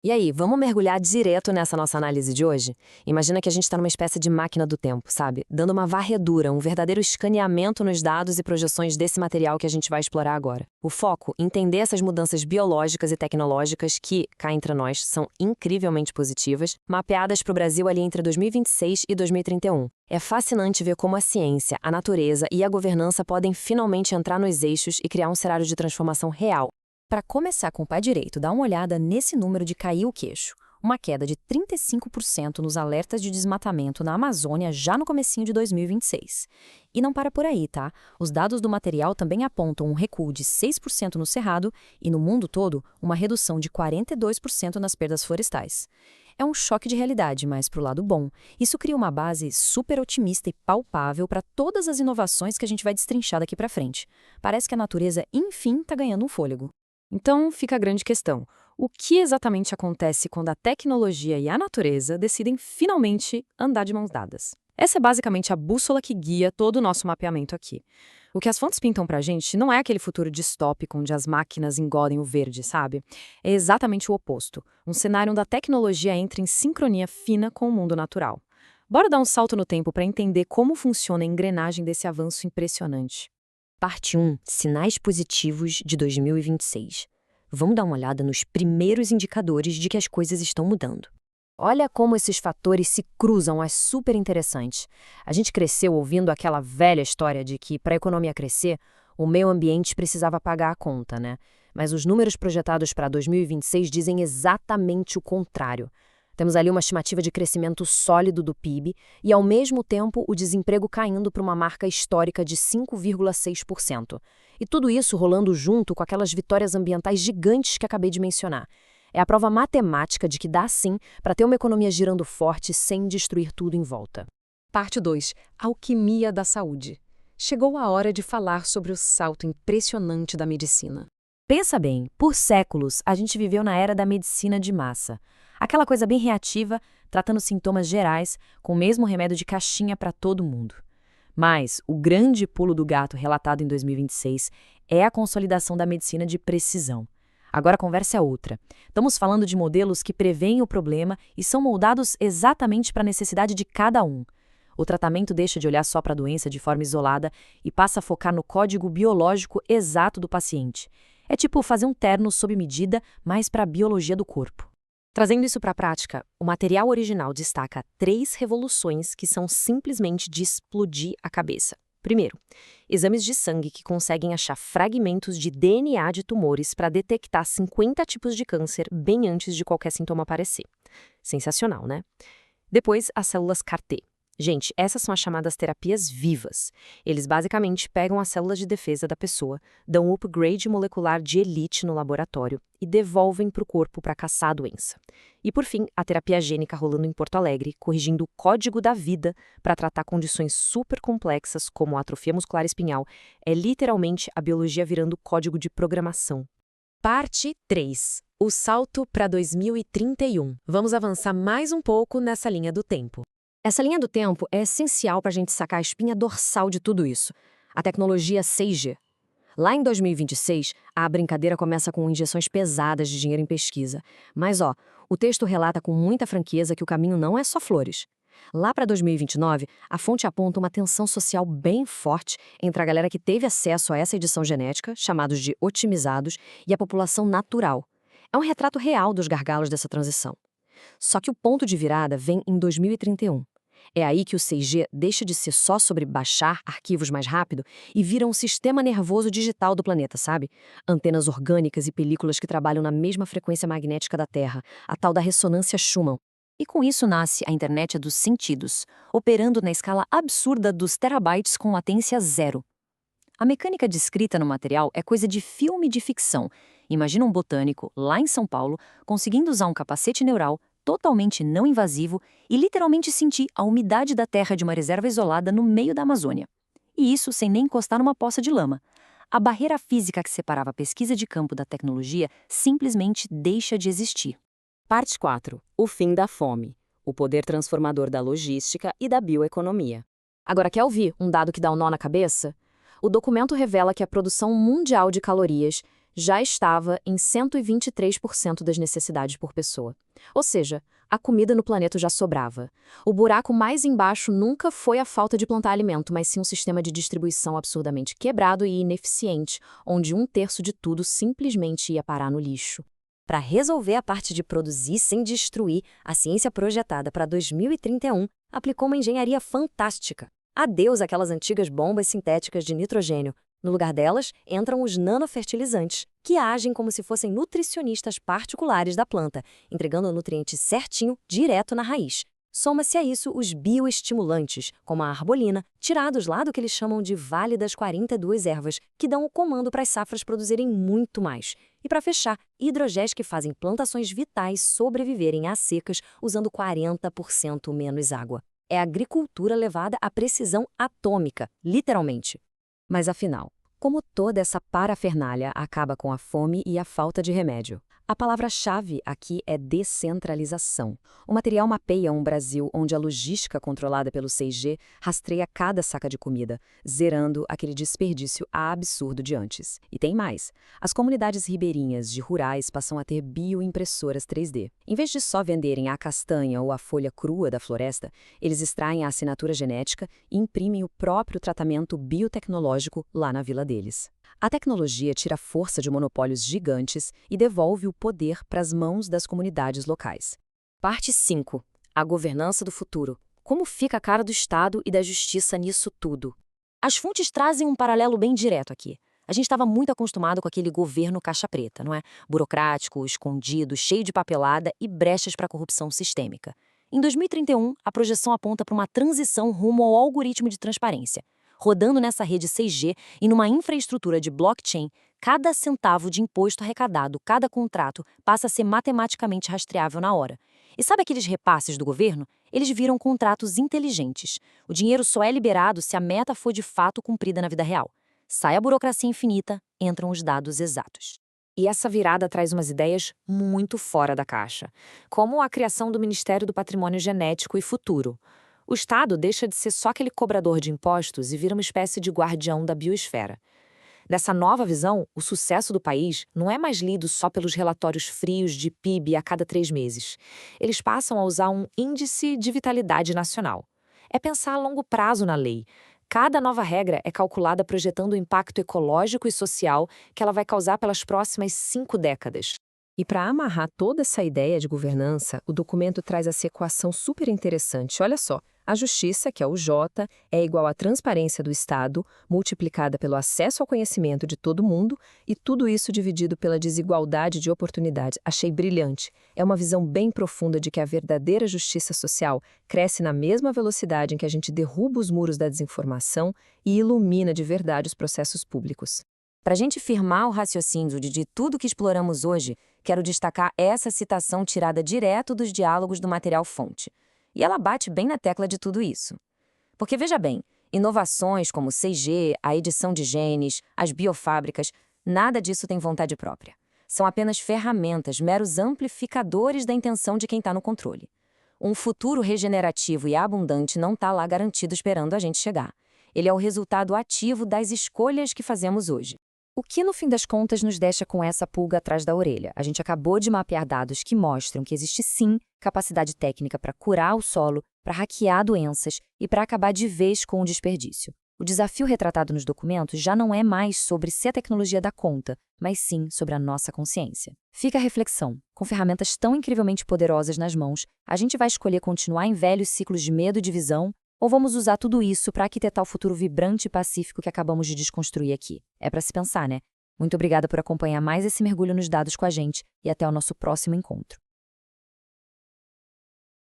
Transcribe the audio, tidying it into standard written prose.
E aí, vamos mergulhar direto nessa nossa análise de hoje? Imagina que a gente está numa espécie de máquina do tempo, sabe? Dando uma varredura, um verdadeiro escaneamento nos dados e projeções desse material que a gente vai explorar agora. O foco, entender essas mudanças biológicas e tecnológicas que, cá entre nós, são incrivelmente positivas, mapeadas para o Brasil ali entre 2026 e 2031. É fascinante ver como a ciência, a natureza e a governança podem finalmente entrar nos eixos e criar um cenário de transformação real. Para começar com o pé direito, dá uma olhada nesse número de cair o queixo. Uma queda de 35% nos alertas de desmatamento na Amazônia já no comecinho de 2026. E não para por aí, tá? Os dados do material também apontam um recuo de 6% no Cerrado e, no mundo todo, uma redução de 42% nas perdas florestais. É um choque de realidade, mas pro lado bom. Isso cria uma base super otimista e palpável para todas as inovações que a gente vai destrinchar daqui para frente. Parece que a natureza, enfim, está ganhando um fôlego. Então, fica a grande questão. O que exatamente acontece quando a tecnologia e a natureza decidem finalmente andar de mãos dadas? Essa é basicamente a bússola que guia todo o nosso mapeamento aqui. O que as fontes pintam pra gente não é aquele futuro distópico onde as máquinas engodem o verde, sabe? É exatamente o oposto. Um cenário onde a tecnologia entra em sincronia fina com o mundo natural. Bora dar um salto no tempo para entender como funciona a engrenagem desse avanço impressionante. Parte 1. Sinais positivos de 2026. Vamos dar uma olhada nos primeiros indicadores de que as coisas estão mudando. Olha como esses fatores se cruzam, é super interessante. A gente cresceu ouvindo aquela velha história de que, para a economia crescer, o meio ambiente precisava pagar a conta, né? Mas os números projetados para 2026 dizem exatamente o contrário. Temos ali uma estimativa de crescimento sólido do PIB e, ao mesmo tempo, o desemprego caindo para uma marca histórica de 5,6%. E tudo isso rolando junto com aquelas vitórias ambientais gigantes que acabei de mencionar. É a prova matemática de que dá sim para ter uma economia girando forte sem destruir tudo em volta. Parte 2. Alquimia da saúde. Chegou a hora de falar sobre o salto impressionante da medicina. Pensa bem, por séculos a gente viveu na era da medicina de massa. Aquela coisa bem reativa, tratando sintomas gerais, com o mesmo remédio de caixinha para todo mundo. Mas o grande pulo do gato relatado em 2026 é a consolidação da medicina de precisão. Agora a conversa é outra. Estamos falando de modelos que preveem o problema e são moldados exatamente para a necessidade de cada um. O tratamento deixa de olhar só para a doença de forma isolada e passa a focar no código biológico exato do paciente. É tipo fazer um terno sob medida, mas para a biologia do corpo. Trazendo isso para a prática, o material original destaca 3 revoluções que são simplesmente de explodir a cabeça. Primeiro, exames de sangue que conseguem achar fragmentos de DNA de tumores para detectar 50 tipos de câncer bem antes de qualquer sintoma aparecer. Sensacional, né? Depois, as células CAR-T. Gente, essas são as chamadas terapias vivas. Eles basicamente pegam as células de defesa da pessoa, dão um upgrade molecular de elite no laboratório e devolvem para o corpo para caçar a doença. E por fim, a terapia gênica rolando em Porto Alegre, corrigindo o código da vida para tratar condições super complexas como a atrofia muscular espinhal, é literalmente a biologia virando código de programação. Parte 3. O salto para 2031. Vamos avançar mais um pouco nessa linha do tempo. Essa linha do tempo é essencial para a gente sacar a espinha dorsal de tudo isso. A tecnologia 6G. Lá em 2026, a brincadeira começa com injeções pesadas de dinheiro em pesquisa. Mas, o texto relata com muita franqueza que o caminho não é só flores. Lá para 2029, a fonte aponta uma tensão social bem forte entre a galera que teve acesso a essa edição genética, chamados de otimizados, e a população natural. É um retrato real dos gargalos dessa transição. Só que o ponto de virada vem em 2031. É aí que o 6G deixa de ser só sobre baixar arquivos mais rápido e vira um sistema nervoso digital do planeta, sabe? Antenas orgânicas e películas que trabalham na mesma frequência magnética da Terra, a tal da ressonância Schumann. E com isso nasce a internet dos sentidos, operando na escala absurda dos terabytes com latência zero. A mecânica descrita no material é coisa de filme de ficção. Imagina um botânico, lá em São Paulo, conseguindo usar um capacete neural totalmente não invasivo e literalmente sentir a umidade da terra de uma reserva isolada no meio da Amazônia. E isso sem nem encostar numa poça de lama. A barreira física que separava a pesquisa de campo da tecnologia simplesmente deixa de existir. Parte 4. O fim da fome. O poder transformador da logística e da bioeconomia. Agora, quer ouvir um dado que dá um nó na cabeça? O documento revela que a produção mundial de calorias já estava em 123% das necessidades por pessoa. Ou seja, a comida no planeta já sobrava. O buraco mais embaixo nunca foi a falta de plantar alimento, mas sim um sistema de distribuição absurdamente quebrado e ineficiente, onde 1/3 de tudo simplesmente ia parar no lixo. Para resolver a parte de produzir sem destruir, a ciência projetada para 2031 aplicou uma engenharia fantástica. Adeus aquelas antigas bombas sintéticas de nitrogênio. No lugar delas, entram os nanofertilizantes, que agem como se fossem nutricionistas particulares da planta, entregando o nutriente certinho, direto na raiz. Soma-se a isso os bioestimulantes, como a arbolina, tirados lá do que eles chamam de Vale das 42 ervas, que dão o comando para as safras produzirem muito mais. E para fechar, hidrogéis que fazem plantações vitais sobreviverem às secas usando 40% menos água. É a agricultura levada à precisão atômica, literalmente. Mas afinal, como toda essa parafernália acaba com a fome e a falta de remédio? A palavra-chave aqui é descentralização. O material mapeia um Brasil onde a logística controlada pelo 6G rastreia cada saca de comida, zerando aquele desperdício absurdo de antes. E tem mais. As comunidades ribeirinhas de rurais passam a ter bioimpressoras 3D. Em vez de só venderem a castanha ou a folha crua da floresta, eles extraem a assinatura genética e imprimem o próprio tratamento biotecnológico lá na vila deles. A tecnologia tira a força de monopólios gigantes e devolve o poder para as mãos das comunidades locais. Parte 5. A governança do futuro. Como fica a cara do Estado e da Justiça nisso tudo? As fontes trazem um paralelo bem direto aqui. A gente estava muito acostumado com aquele governo caixa preta, não é? Burocrático, escondido, cheio de papelada e brechas para a corrupção sistêmica. Em 2031, a projeção aponta para uma transição rumo ao algoritmo de transparência. Rodando nessa rede 6G e numa infraestrutura de blockchain, cada centavo de imposto arrecadado, cada contrato, passa a ser matematicamente rastreável na hora. E sabe aqueles repasses do governo? Eles viram contratos inteligentes. O dinheiro só é liberado se a meta for de fato cumprida na vida real. Sai a burocracia infinita, entram os dados exatos. E essa virada traz umas ideias muito fora da caixa, como a criação do Ministério do Patrimônio Genético e Futuro. O Estado deixa de ser só aquele cobrador de impostos e vira uma espécie de guardião da biosfera. Nessa nova visão, o sucesso do país não é mais lido só pelos relatórios frios de PIB a cada 3 meses. Eles passam a usar um índice de vitalidade nacional. É pensar a longo prazo na lei. Cada nova regra é calculada projetando o impacto ecológico e social que ela vai causar pelas próximas 5 décadas. E para amarrar toda essa ideia de governança, o documento traz essa equação super interessante. Olha só, a justiça, que é o J, é igual à transparência do Estado, multiplicada pelo acesso ao conhecimento de todo mundo, e tudo isso dividido pela desigualdade de oportunidades. Achei brilhante. É uma visão bem profunda de que a verdadeira justiça social cresce na mesma velocidade em que a gente derruba os muros da desinformação e ilumina de verdade os processos públicos. Para a gente firmar o raciocínio de tudo que exploramos hoje, quero destacar essa citação tirada direto dos diálogos do material-fonte. E ela bate bem na tecla de tudo isso. Porque, veja bem, inovações como o 6G, a edição de genes, as biofábricas, nada disso tem vontade própria. São apenas ferramentas, meros amplificadores da intenção de quem está no controle. Um futuro regenerativo e abundante não está lá garantido esperando a gente chegar. Ele é o resultado ativo das escolhas que fazemos hoje. O que, no fim das contas, nos deixa com essa pulga atrás da orelha? A gente acabou de mapear dados que mostram que existe, sim, capacidade técnica para curar o solo, para hackear doenças e para acabar de vez com o desperdício. O desafio retratado nos documentos já não é mais sobre se a tecnologia dá conta, mas sim sobre a nossa consciência. Fica a reflexão. Com ferramentas tão incrivelmente poderosas nas mãos, a gente vai escolher continuar em velhos ciclos de medo e divisão, ou vamos usar tudo isso para arquitetar o futuro vibrante e pacífico que acabamos de desconstruir aqui? É para se pensar, né? Muito obrigada por acompanhar mais esse mergulho nos dados com a gente e até o nosso próximo encontro.